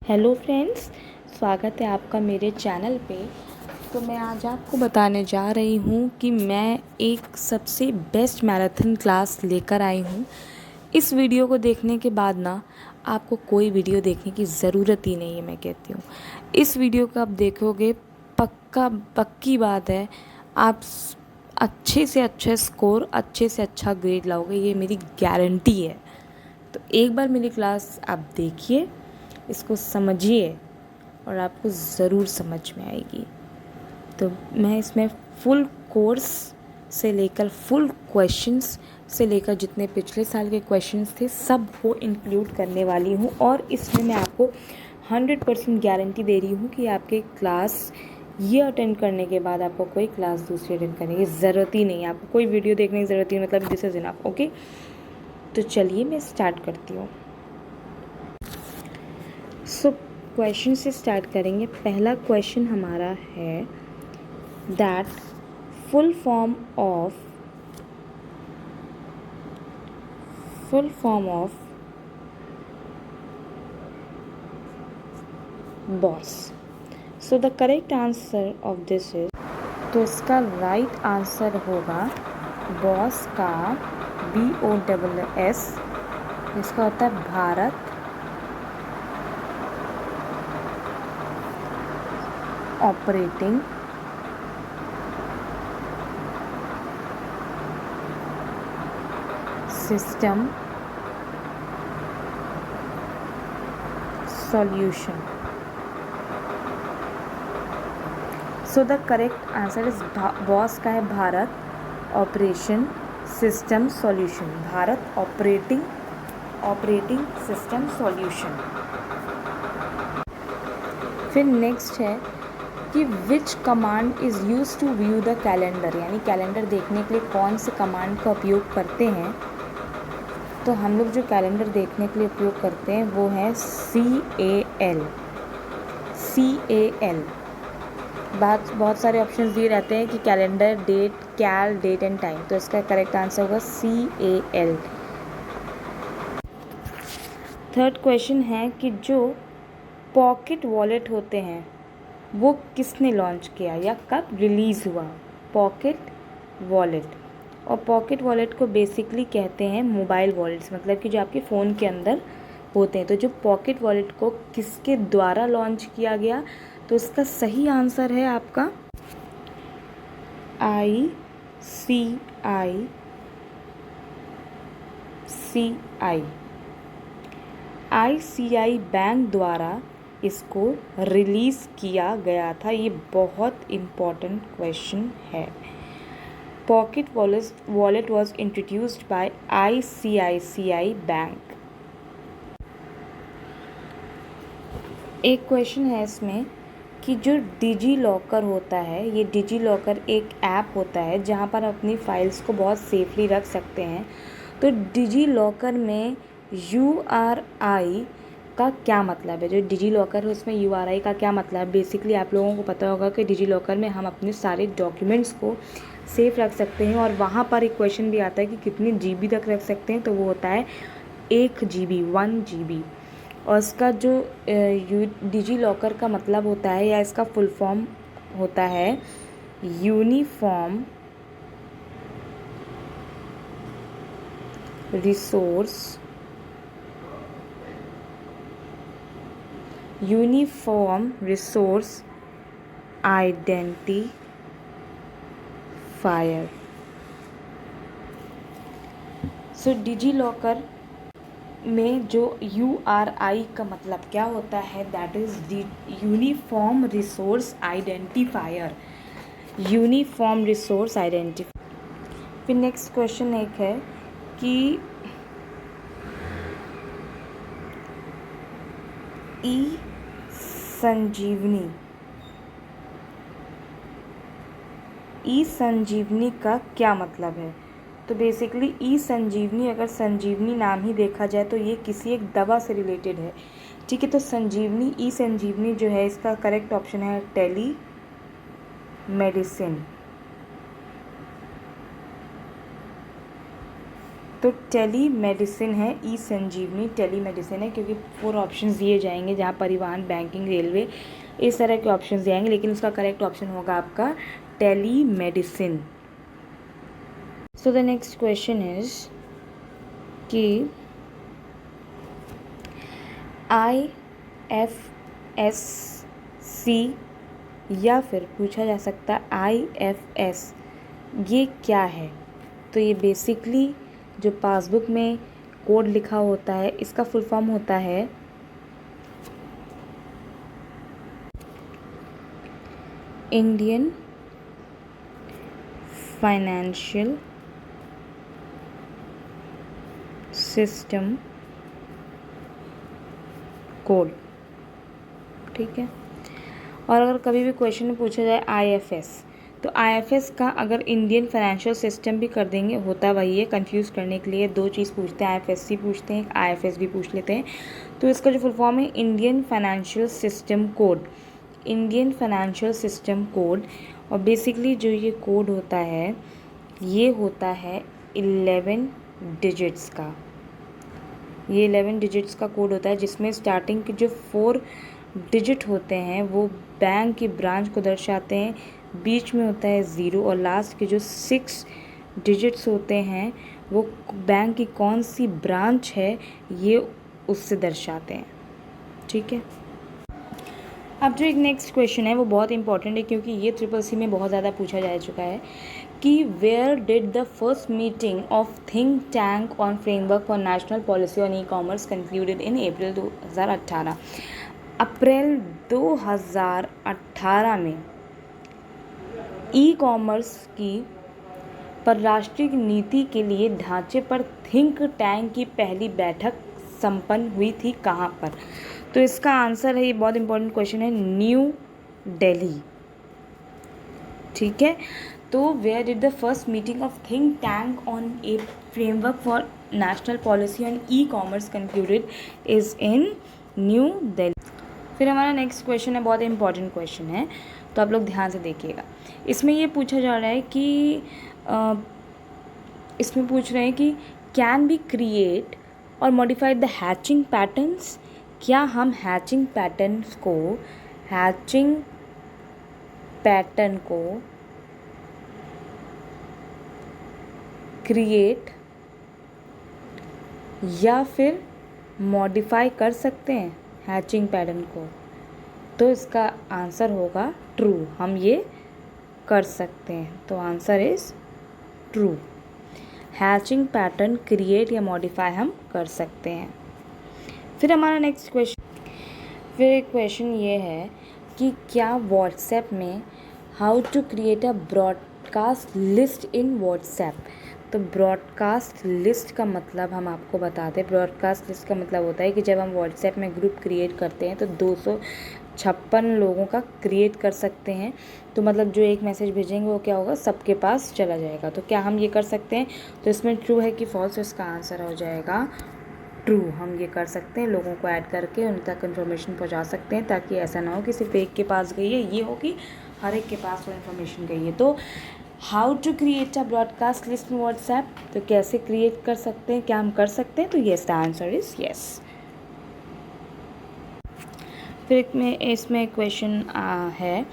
Hello friends, स्वागत है आपका मेरे चैनल पे। तो मैं आज आपको बताने जा रही हूँ कि मैं एक सबसे बेस्ट मैराथन क्लास लेकर आई हूँ। इस वीडियो को देखने के बाद ना आपको कोई वीडियो देखने की ज़रूरत ही नहीं है। मैं कहती हूँ इस वीडियो को आप देखोगे, पक्की बात है, आप अच्छे से अच्छा स्कोर, अच्छे से अच्छा ग्रेड लाओगे, ये मेरी गारंटी है। तो एक बार मेरी क्लास आप देखिए, इसको समझिए और आपको ज़रूर समझ में आएगी। तो मैं इसमें फुल कोर्स से लेकर फुल क्वेश्चंस से लेकर जितने पिछले साल के क्वेश्चंस थे सब को इंक्लूड करने वाली हूँ। और इसमें मैं आपको 100% गारंटी दे रही हूँ कि आपके क्लास ये अटेंड करने के बाद आपको कोई क्लास दूसरी अटेंड करने की ज़रूरत ही नहीं है, आपको कोई वीडियो देखने की ज़रूरत ही नहीं, मतलब दिस इज़ इनफ। ओके, तो चलिए मैं स्टार्ट करती हूँ। सो क्वेश्चन से स्टार्ट करेंगे। पहला क्वेश्चन हमारा है that full form of BOSS. So the correct answer of this is, तो इसका राइट आंसर होगा बॉस का BOSS। इसका होता है Bharat operating system solution. So the correct answer is BOSS का है Bharat operation system solution, Bharat operating system solution. फिर नेक्स्ट है कि which command is use to view the calendar, यानी कैलेंडर देखने के लिए कौन से कमांड का उपयोग करते हैं। तो हम लोग जो कैलेंडर देखने के लिए उपयोग करते हैं वो है CAL। बहुत सारे ऑप्शंस दिए रहते हैं कि कैलेंडर, डेट एंड टाइम, तो इसका करेक्ट आंसर होगा CAL। थर्ड क्वेश्चन है कि जो पॉकेट वॉलेट होते हैं वो किसने लॉन्च किया या कब रिलीज़ हुआ। पॉकेट वॉलेट, और पॉकेट वॉलेट को बेसिकली कहते हैं मोबाइल वॉलेट्स, मतलब कि जो आपके फ़ोन के अंदर होते हैं। तो जो पॉकेट वॉलेट को किसके द्वारा लॉन्च किया गया, तो इसका सही आंसर है आपका ICICI बैंक द्वारा इसको रिलीज़ किया गया था। ये बहुत इम्पॉर्टेंट क्वेश्चन है। Pocket wallet was introduced by ICICI bank. एक क्वेश्चन है इसमें कि जो डिजी लॉकर होता है, ये डिजी लॉकर एक ऐप होता है जहाँ पर अपनी फाइल्स को बहुत सेफली रख सकते हैं। तो डिजी लॉकर में URI का क्या मतलब है। जो डिजी लॉकर है उसमें URI का क्या मतलब है। बेसिकली आप लोगों को पता होगा कि डिजी लॉकर में हम अपने सारे डॉक्यूमेंट्स को सेफ रख सकते हैं, और वहाँ पर एक क्वेश्चन भी आता है कि कितनी GB तक रख सकते हैं, तो वो होता है 1 GB, 1 GB। और इसका जो डिजी लॉकर का मतलब होता है या इसका फुल फॉर्म होता है यूनिफॉर्म रिसोर्स आइडेंटिफायर। सो डिजी लॉकर में जो URI का मतलब क्या होता है, that is uniform resource identifier. फिर नेक्स्ट क्वेश्चन एक है कि ई संजीवनी का क्या मतलब है। तो बेसिकली ई संजीवनी, अगर संजीवनी नाम ही देखा जाए तो ये किसी एक दवा से रिलेटेड है। ठीक है, तो ई संजीवनी जो है इसका करेक्ट ऑप्शन है टेली मेडिसिन। तो टेली मेडिसिन है, ई संजीवनी टेली मेडिसिन है, क्योंकि 4 ऑप्शंस दिए जाएंगे जहाँ परिवहन, बैंकिंग, रेलवे इस तरह के ऑप्शंस दिए लेकिन उसका करेक्ट ऑप्शन होगा आपका telemedicine. So the next question is कि IFSC या फिर पूछा जा सकता है IFS ये क्या है। तो ये बेसिकली जो पासबुक में कोड लिखा होता है इसका फुल फॉर्म होता है इंडियन फाइनेंशियल सिस्टम कोड, ठीक है। और अगर कभी भी क्वेश्चन में पूछा जाए IFS, तो IFS का अगर इंडियन फाइनेंशियल सिस्टम भी कर देंगे, होता वही है, कंफ्यूज करने के लिए 2 चीज़ पूछते हैं, IFSC पूछते हैं, IFS भी पूछ लेते हैं। तो इसका जो फुल फॉर्म है Indian financial system code, Indian financial system code. और बेसिकली जो ये कोड होता है ये होता है 11 डिजिट्स का, ये 11 डिजिट्स का कोड होता है जिसमें स्टार्टिंग के जो 4 डिजिट होते हैं वो बैंक की ब्रांच को दर्शाते हैं, बीच में होता है 0 और लास्ट के जो 6 डिजिट्स होते हैं वो बैंक की कौन सी ब्रांच है ये उससे दर्शाते हैं, ठीक है। अब जो एक नेक्स्ट क्वेश्चन है वो बहुत इंपॉर्टेंट है क्योंकि ये CCC में बहुत ज़्यादा पूछा जा चुका है कि where did the first meeting of think tank on framework for national policy on e-commerce concluded in April 2018। April 2018 में ई-कॉमर्स की पर राष्ट्रीय नीति के लिए ढांचे पर थिंक टैंक की पहली बैठक संपन्न हुई थी कहाँ पर। तो इसका आंसर है, ये बहुत इंपॉर्टेंट क्वेश्चन है, न्यू दिल्ली, ठीक है। तो where did the first meeting of think tank on a framework for national policy on e-commerce concluded is in New Delhi. फिर हमारा नेक्स्ट क्वेश्चन है, बहुत इंपॉर्टेंट क्वेश्चन है, तो आप लोग ध्यान से देखिएगा। इसमें ये पूछा जा रहा है कि इसमें पूछ रहे हैं कि कैन बी क्रिएट और मॉडिफाइड द हैचिंग पैटर्न्स, क्या हम हैचिंग पैटर्न को क्रिएट या फिर मॉडिफाई कर सकते हैं हैचिंग पैटर्न को। तो इसका आंसर होगा ट्रू, हम ये कर सकते हैं। तो answer is true, hatching pattern create या मॉडिफाई हम कर सकते हैं। फिर हमारा नेक्स्ट क्वेश्चन ये है कि क्या व्हाट्सएप में how to create a broadcast list in WhatsApp. तो ब्रॉडकास्ट लिस्ट का मतलब हम आपको बताते हैं, ब्रॉडकास्ट लिस्ट का मतलब होता है कि जब हम व्हाट्सएप में ग्रुप क्रिएट करते हैं तो 256 लोगों का क्रिएट कर सकते हैं। तो मतलब जो एक मैसेज भेजेंगे वो क्या होगा, सबके पास चला जाएगा। तो क्या हम ये कर सकते हैं, तो इसमें ट्रू है कि फॉल्स, इसका आंसर हो जाएगा ट्रू। हम ये कर सकते हैं, लोगों को ऐड करके उन तक इन्फॉर्मेशन पहुंचा सकते हैं, ताकि ऐसा ना हो कि सिर्फ एक के पास गई है, ये हो कि हर एक के पास वो इन्फॉर्मेशन गई है। तो how to create a broadcast list in WhatsApp, तो कैसे क्रिएट कर सकते हैं, क्या हम कर सकते हैं, तो yes, the answer is yes. फिर इसमें क्वेश्चन है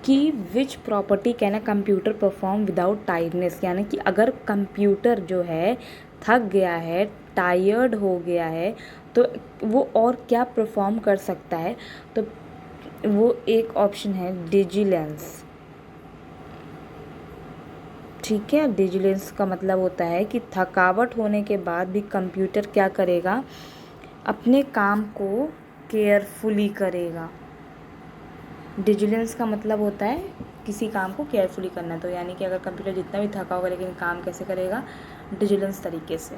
कि which property can a computer perform without tiredness, यानी कि अगर कंप्यूटर जो है थक गया है, टायर्ड हो गया है, तो वो और क्या परफॉर्म कर सकता है। तो वो एक ऑप्शन है डिजिलेंस, ठीक है। डिजिलेंस का मतलब होता है कि थकावट होने के बाद भी कंप्यूटर क्या करेगा, अपने काम को केयरफुली करेगा। डिजिलेंस का मतलब होता है किसी काम को केयरफुली करना। तो यानी कि अगर कंप्यूटर जितना भी थका होगा लेकिन काम कैसे करेगा, डिजिलेंस तरीके से।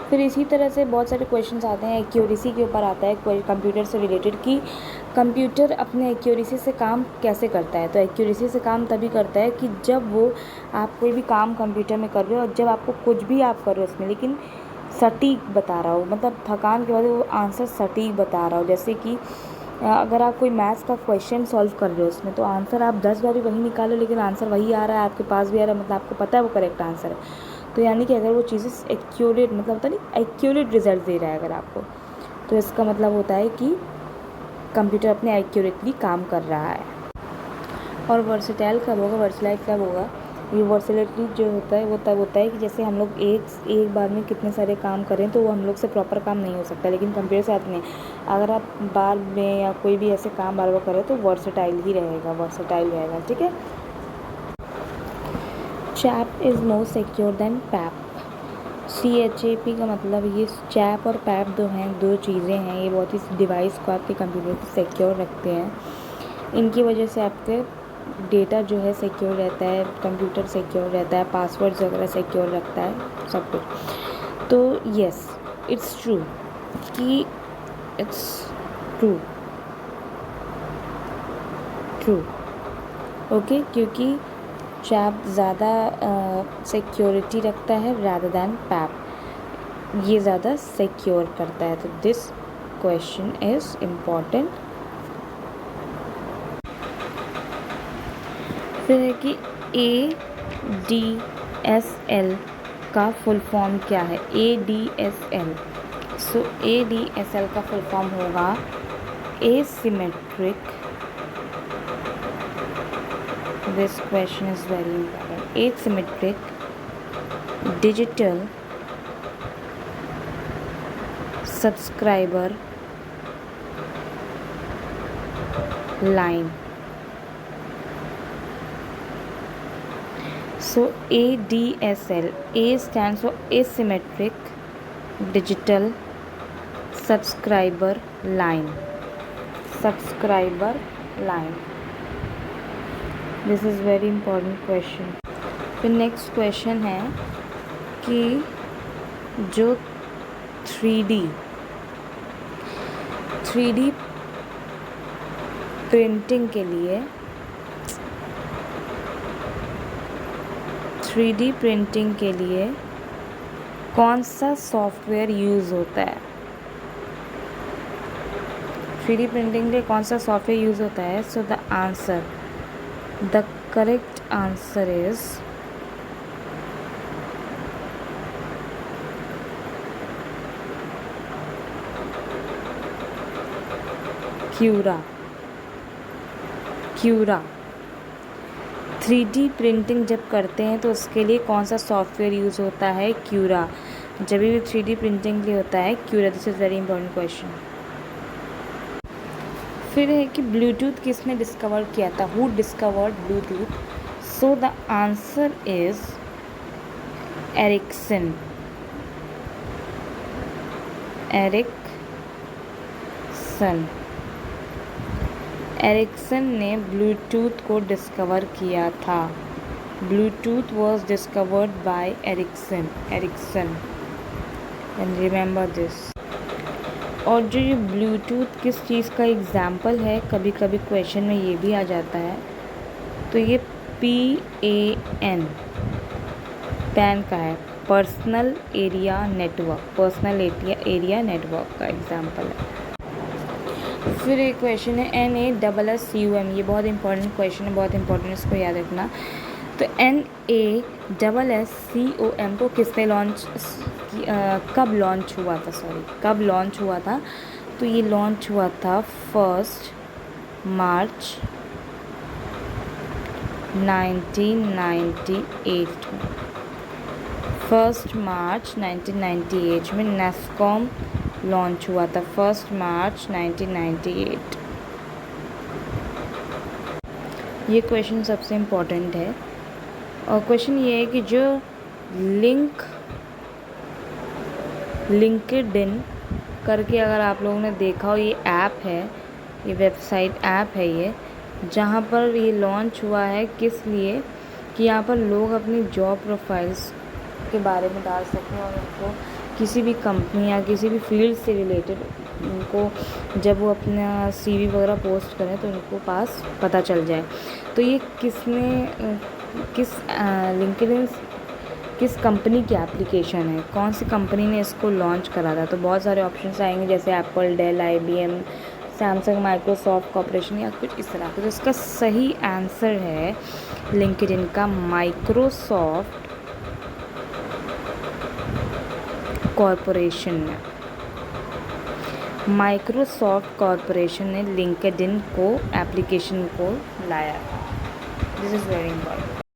फिर इसी तरह से बहुत सारे क्वेश्चंस आते हैं, एक्यूरेसी के ऊपर आता है कंप्यूटर से रिलेटेड कि कंप्यूटर अपने एक्यूरेसी से काम कैसे करता है। तो एक्यूरेसी से काम तभी करता है कि जब वो आप कोई भी काम कंप्यूटर में कर रहे हो और जब आपको कुछ भी आप कर रहे हो उसमें, लेकिन सटीक बता रहा हो, मतलब थकान के बाद वो आंसर सटीक बता रहा हो। जैसे कि अगर आप कोई मैथ्स का क्वेश्चन सॉल्व कर रहे हो उसमें, तो आंसर आप 10 बार वही निकालो लेकिन आंसर वही आ रहा है, आपके पास भी आ रहा है, मतलब आपको पता है वो करेक्ट आंसर है। तो यानी कि अगर वो चीज़ें एक्यूरेट मतलब होता नहीं एक्यूरेट रिजल्ट दे रहा है अगर आपको, तो इसका मतलब होता है कि कंप्यूटर अपने एक्यूरेटली काम कर रहा है। और वर्सेटाइल कब होगा, वर्सेटाइल कब होगा, ये वर्सेटिलिटी जो होता है वो तब होता है कि जैसे हम लोग एक बार में कितने सारे काम करें तो वो हम लोग से प्रॉपर काम नहीं हो सकता, लेकिन कंप्यूटर से आप नहीं, अगर आप बार में या कोई भी ऐसे काम बार बार करें तो वर्सेटाइल ही रहेगा, वर्सेटाइल रहेगा। ठीक है। CHAP is more secure than PAP. CHAP का मतलब ये चैप और पैप दो हैं, दो चीज़ें हैं, ये बहुत ही डिवाइस को आपके कंप्यूटर पर सिक्योर रखते हैं। इनकी वजह से आपके डेटा जो है सिक्योर रहता है, कंप्यूटर सिक्योर रहता है, पासवर्ड्स वगैरह सिक्योर रखता है, सब कुछ। तो यस इट्स ट्रू कि इट्स ट्रू ओके, क्योंकि चैप ज़्यादा सिक्योरिटी रखता है रादर दैन पैप, ये ज़्यादा सिक्योर करता है। तो दिस क्वेश्चन इज़ इम्पॉर्टेंट। फिर है कि ADSL का फुल फॉर्म क्या है। ADSL, सो ADSL का फुल फॉर्म होगा asymmetric, this question is very important, asymmetric digital subscriber line. So ADSL, A stands for asymmetric digital subscriber line, subscriber line. This is very important question. फिर next question है कि जो 3D printing के लिए 3D printing के लिए कौन सा सॉफ्टवेयर यूज़ होता है। 3D प्रिंटिंग के लिए कौन सा सॉफ्टवेयर यूज़ होता है। So the correct answer is Cura. 3D printing जब करते हैं तो उसके लिए कौन सा सॉफ्टवेयर यूज़ होता है, क्यूरा। जब भी 3D प्रिंटिंग के लिए होता है Cura. This is very important question. फिर है कि ब्लूटूथ किसने डिस्कवर किया था, who discovered Bluetooth. So the answer is Ericsson. Ericsson ने ब्लूटूथ को डिस्कवर किया था। Bluetooth was discovered by Ericsson and remember this. और जो ये ब्लूटूथ किस चीज़ का एग्ज़ाम्पल है, कभी कभी क्वेश्चन में ये भी आ जाता है, तो ये PAN का है, पर्सनल एरिया नेटवर्क का एग्ज़ाम्पल है। फिर एक क्वेश्चन है NASSCOM, ये बहुत इंपॉर्टेंट क्वेश्चन है, बहुत इंपॉर्टेंट, इसको याद रखना। तो NASSCOM को किसने कब लॉन्च हुआ था। तो ये लॉन्च हुआ था 1 मार्च 1998 में। 1 मार्च 1998 में NASSCOM लॉन्च हुआ था, 1 मार्च 1998। ये क्वेश्चन सबसे इम्पोर्टेंट है। और क्वेश्चन ये है कि जो लिंक्डइन करके अगर आप लोगों ने देखा हो, ये ऐप है, ये वेबसाइट ऐप है ये, जहाँ पर ये लॉन्च हुआ है किस लिए, कि यहाँ पर लोग अपनी जॉब प्रोफाइल्स के बारे में डाल सकें और उनको किसी भी कंपनी या किसी भी फील्ड से रिलेटेड उनको जब वो अपना CV वगैरह पोस्ट करें तो उनको पास पता चल जाए। तो ये लिंक्डइन किस कंपनी की एप्लीकेशन है, कौन सी कंपनी ने इसको लॉन्च करा था। तो बहुत सारे ऑप्शंस आएंगे, जैसे Apple, Dell, IBM, Samsung, Microsoft corporation या कुछ इस तरह का। तो इसका सही आंसर है लिंक्डइन का माइक्रोसॉफ्ट कॉरपोरेशन ने माइक्रोसॉफ्ट कॉरपोरेशन ने लिंक्डइन को एप्लीकेशन को लाया था। This is very important.